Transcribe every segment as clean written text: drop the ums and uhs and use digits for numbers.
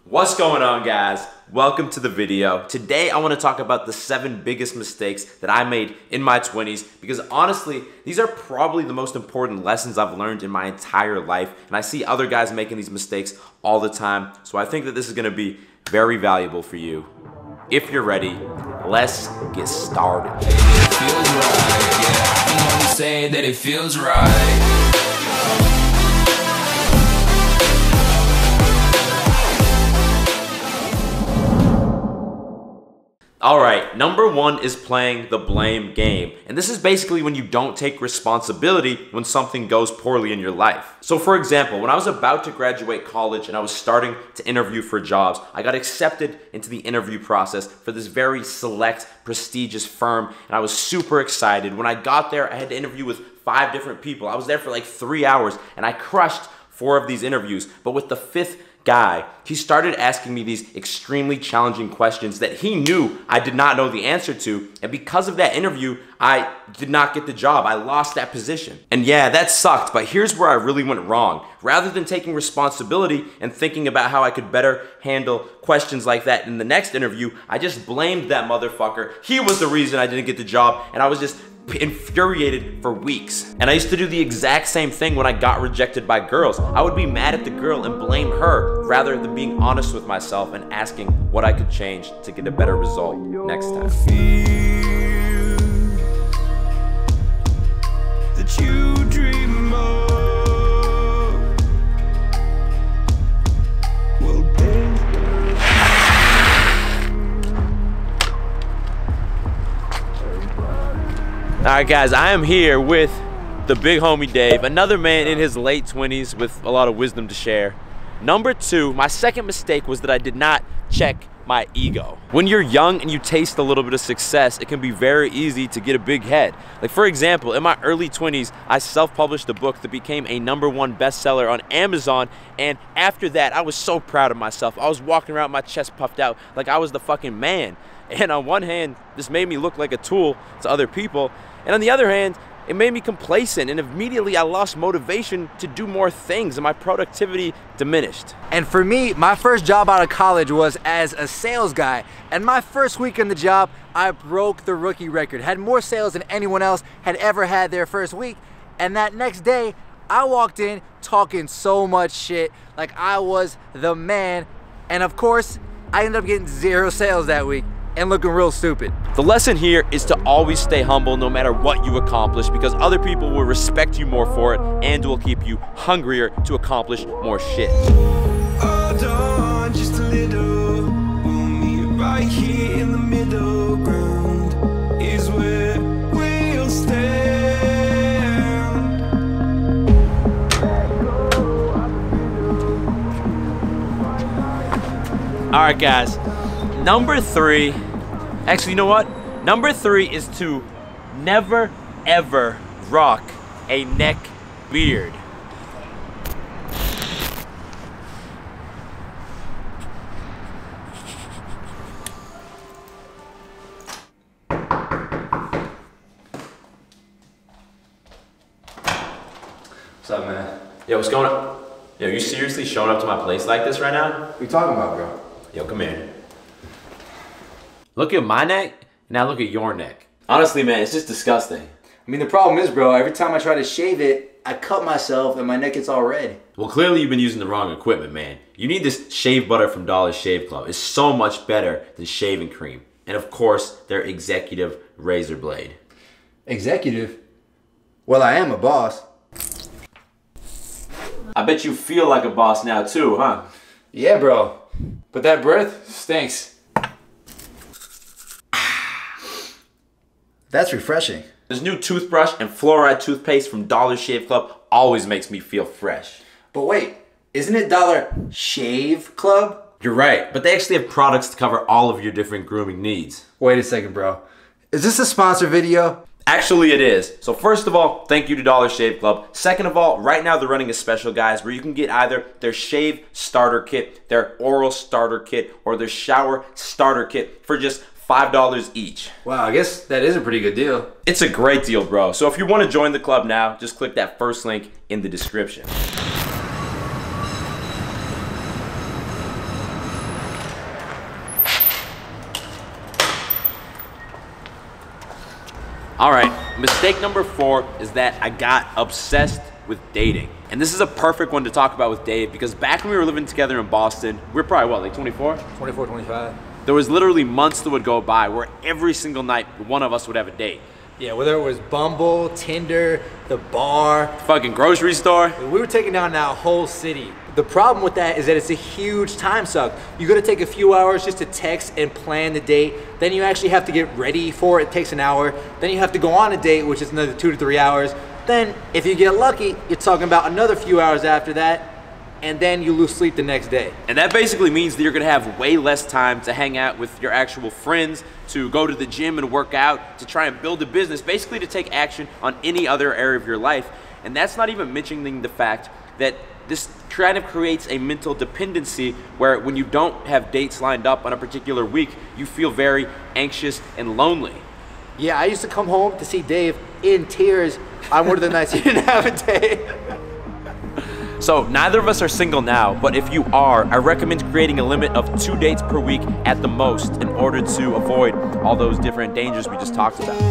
What's going on, guys? Welcome to the video. Today I want to talk about the 7 biggest mistakes that I made in my 20s because honestly, these are probably the most important lessons I've learned in my entire life, and I see other guys making these mistakes all the time, so I think that this is going to be very valuable for you. If you're ready, let's get started. It feels right, yeah. I can only say that it feels right. Alright, number 1 is playing the blame game. And this is basically when you don't take responsibility when something goes poorly in your life. So for example, when I was about to graduate college and I was starting to interview for jobs, I got accepted into the interview process for this very select, prestigious firm, and I was super excited. When I got there, I had to interview with 5 different people. I was there for like 3 hours, and I crushed 4 of these interviews. But with the 5th guy, he started asking me these extremely challenging questions that he knew I did not know the answer to, and because of that interview, I did not get the job. I lost that position. And yeah, that sucked, but here's where I really went wrong. Rather than taking responsibility and thinking about how I could better handle questions like that in the next interview, I just blamed that motherfucker. He was the reason I didn't get the job, and I was just infuriated for weeks. And I used to do the exact same thing when I got rejected by girls. I would be mad at the girl and blame her rather than being honest with myself and asking what I could change to get a better result next time. That you dream of. Alright guys, I am here with the big homie Dave, another man in his late 20s with a lot of wisdom to share. Number 2, my second mistake was that I did not check my ego. When you're young and you taste a little bit of success, it can be very easy to get a big head. Like for example, in my early 20s, I self-published a book that became a #1 bestseller on Amazon, and after that, I was so proud of myself. I was walking around with my chest puffed out like I was the fucking man. And on one hand, this made me look like a tool to other people, and on the other hand, it made me complacent, and immediately I lost motivation to do more things and my productivity diminished. And for me, my first job out of college was as a sales guy. And my first week in the job, I broke the rookie record. Had more sales than anyone else had ever had their first week. And that next day, I walked in talking so much shit like I was the man. And of course, I ended up getting 0 sales that week and looking real stupid. The lesson here is to always stay humble no matter what you accomplish, because other people will respect you more for it and will keep you hungrier to accomplish more shit. Hold on just a little. We'll meet right here in the middle ground is where we'll stand. Alright guys, number 3, actually you know what? Number 3 is to never ever rock a neck beard. What's up, man? Yo, what's going on? Yo, you seriously showing up to my place like this right now? What you talking about, bro? Yo, come here. Look at my neck, and now look at your neck. Honestly, man, it's just disgusting. I mean, the problem is, bro, every time I try to shave it, I cut myself and my neck gets all red. Well, clearly you've been using the wrong equipment, man. You need this shave butter from Dollar Shave Club. It's so much better than shaving cream. And of course, their executive razor blade. Executive? Well, I am a boss. I bet you feel like a boss now too, huh? Yeah, bro. But that breath stinks. That's refreshing. This new toothbrush and fluoride toothpaste from Dollar Shave Club always makes me feel fresh. But wait, isn't it Dollar Shave Club? You're right, but they actually have products to cover all of your different grooming needs. Wait a second, bro. Is this a sponsor video? Actually, it is. So first of all, thank you to Dollar Shave Club. Second of all, right now they're running a special, guys, where you can get either their shave starter kit, their oral starter kit, or their shower starter kit for just $5 each. Wow, I guess that is a pretty good deal. It's a great deal, bro. So if you want to join the club now, just click that first link in the description. All right, mistake number 4 is that I got obsessed with dating. And this is a perfect one to talk about with Dave because back when we were living together in Boston, we were probably what, like 24? 24, 25. There was literally months that would go by where every single night one of us would have a date. Yeah, whether it was Bumble, Tinder, the bar, Fucking grocery store. we were taking down that whole city. The problem with that is that it's a huge time suck. You gotta take a few hours just to text and plan the date. Then you actually have to get ready for it. It takes an hour. Then you have to go on a date, which is another 2 to 3 hours. Then, if you get lucky, you're talking about another few hours after that, and then you lose sleep the next day. And that basically means that you're gonna have way less time to hang out with your actual friends, to go to the gym and work out, to try and build a business, basically to take action on any other area of your life. And that's not even mentioning the fact that this kind of creates a mental dependency where when you don't have dates lined up on a particular week, you feel very anxious and lonely. Yeah, I used to come home to see Dave in tears on one of the nights he didn't have a date. So neither of us are single now, but if you are, I recommend creating a limit of 2 dates per week at the most in order to avoid all those different dangers we just talked about.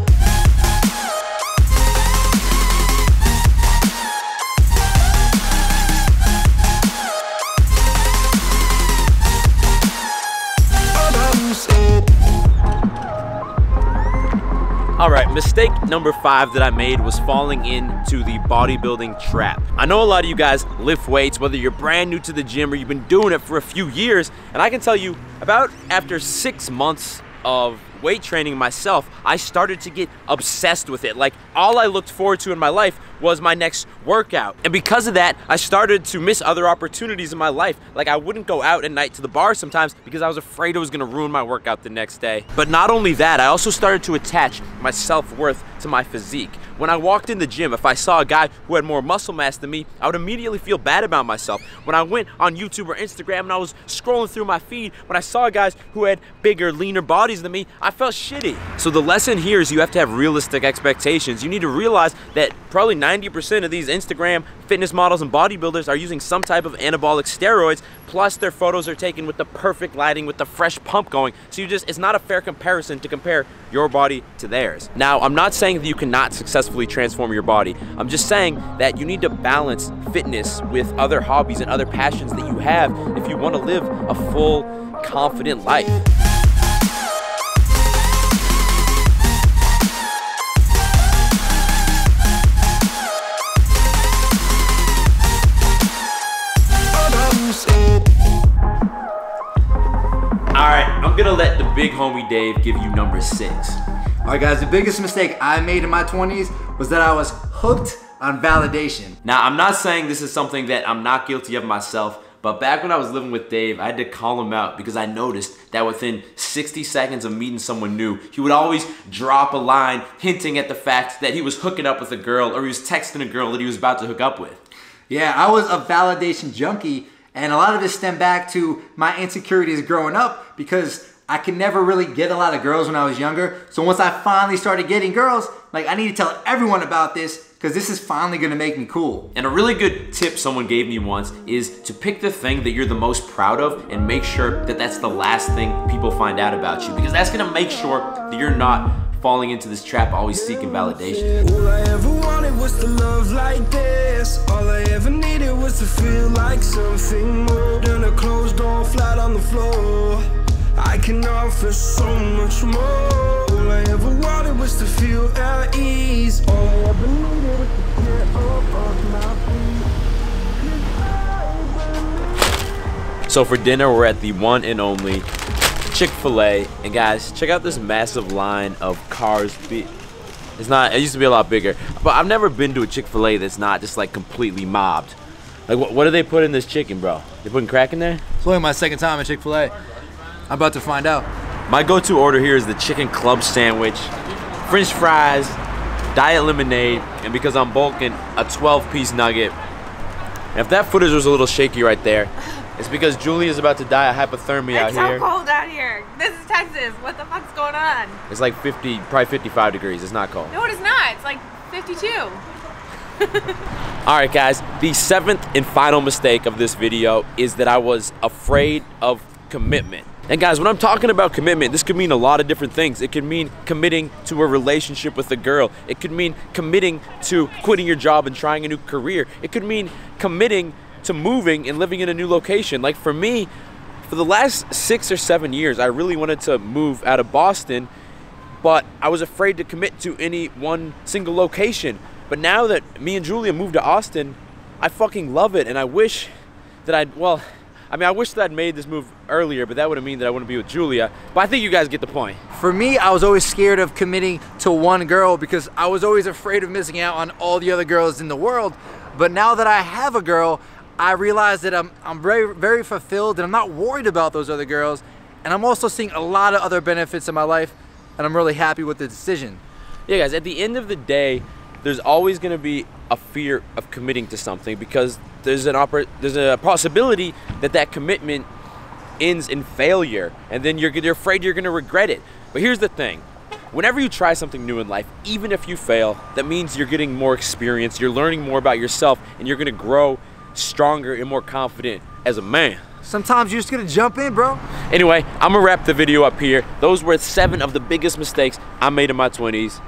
All right, mistake number 5 that I made was falling into the bodybuilding trap. I know a lot of you guys lift weights, whether you're brand new to the gym or you've been doing it for a few years, and I can tell you about after 6 months of weight training myself, I started to get obsessed with it. Like, all I looked forward to in my life was my next workout. And because of that, I started to miss other opportunities in my life. Like, I wouldn't go out at night to the bar sometimes because I was afraid it was gonna ruin my workout the next day. But not only that, I also started to attach my self-worth to my physique. When I walked in the gym, if I saw a guy who had more muscle mass than me, I would immediately feel bad about myself. When I went on YouTube or Instagram and I was scrolling through my feed, when I saw guys who had bigger, leaner bodies than me, I felt shitty. So the lesson here is you have to have realistic expectations. You need to realize that probably 90% of these Instagram fitness models and bodybuilders are using some type of anabolic steroids, plus their photos are taken with the perfect lighting, with the fresh pump going. So it's not a fair comparison to compare your body to theirs. Now, I'm not saying that you cannot successfully transform your body. I'm just saying that you need to balance fitness with other hobbies and other passions that you have if you want to live a full, confident life. Alright, I'm gonna let the big homie Dave give you number 6. All right, guys, the biggest mistake I made in my 20s was that I was hooked on validation. Now, I'm not saying this is something that I'm not guilty of myself, but back when I was living with Dave, I had to call him out because I noticed that within 60 seconds of meeting someone new, he would always drop a line hinting at the fact that he was hooking up with a girl or he was texting a girl that he was about to hook up with. Yeah, I was a validation junkie, and a lot of this stemmed back to my insecurities growing up because I could never really get a lot of girls when I was younger. So once I finally started getting girls, like, I need to tell everyone about this because this is finally gonna make me cool. And a really good tip someone gave me once is to pick the thing that you're the most proud of and make sure that that's the last thing people find out about you, because that's gonna make sure that you're not falling into this trap always seeking validation. All I ever wanted was to love like this. All I ever needed was to feel like something more than a closed door flat on the floor. I can offer so much more. All I ever wanted was to feel at ease. All I ever needed was to get up off my feet. So for dinner, we're at the one and only Chick-fil-A, and guys, check out this massive line of cars. It used to be a lot bigger, but I've never been to a Chick-fil-A that's not just like completely mobbed. Like, what do they put in this chicken, bro? They putting crack in there? It's only my second time at Chick-fil-A. I'm about to find out. My go-to order here is the chicken club sandwich, French fries, diet lemonade, and because I'm bulking, a 12-piece nugget. And if that footage was a little shaky right there, it's because Julie is about to die of hypothermia out here. It's so cold out here. This is Texas. What the fuck's going on? It's like 50, probably 55 degrees. It's not cold. No, it is not. It's like 52. All right, guys. The 7th and final mistake of this video is that I was afraid of commitment. And guys, when I'm talking about commitment, this could mean a lot of different things. It could mean committing to a relationship with a girl. It could mean committing to quitting your job and trying a new career. It could mean committing to moving and living in a new location. Like for me, for the last 6 or 7 years, I really wanted to move out of Boston, but I was afraid to commit to any one single location. But now that me and Julia moved to Austin, I fucking love it, and I wish that I wish that I'd made this move earlier, but that would have mean that I wouldn't be with Julia. But I think you guys get the point. For me, I was always scared of committing to one girl because I was always afraid of missing out on all the other girls in the world. But now that I have a girl, I realize that I'm very, very fulfilled and I'm not worried about those other girls. And I'm also seeing a lot of other benefits in my life, and I'm really happy with the decision. Yeah, guys, at the end of the day, there's always going to be a fear of committing to something because there's a possibility that commitment ends in failure, and then you're afraid you're going to regret it. But here's the thing. Whenever you try something new in life, even if you fail, that means you're getting more experience, you're learning more about yourself, and you're going to grow stronger and more confident as a man. Sometimes you're just going to jump in, bro. Anyway, I'm going to wrap the video up here. Those were 7 of the biggest mistakes I made in my 20s.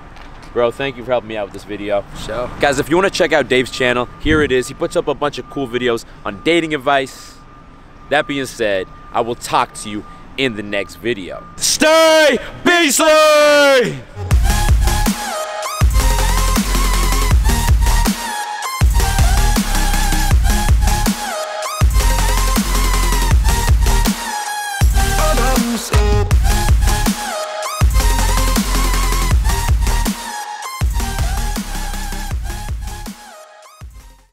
Bro, thank you for helping me out with this video. Sure. Guys, if you want to check out Dave's channel, here it is. He puts up a bunch of cool videos on dating advice. That being said, I will talk to you in the next video. Stay beastly!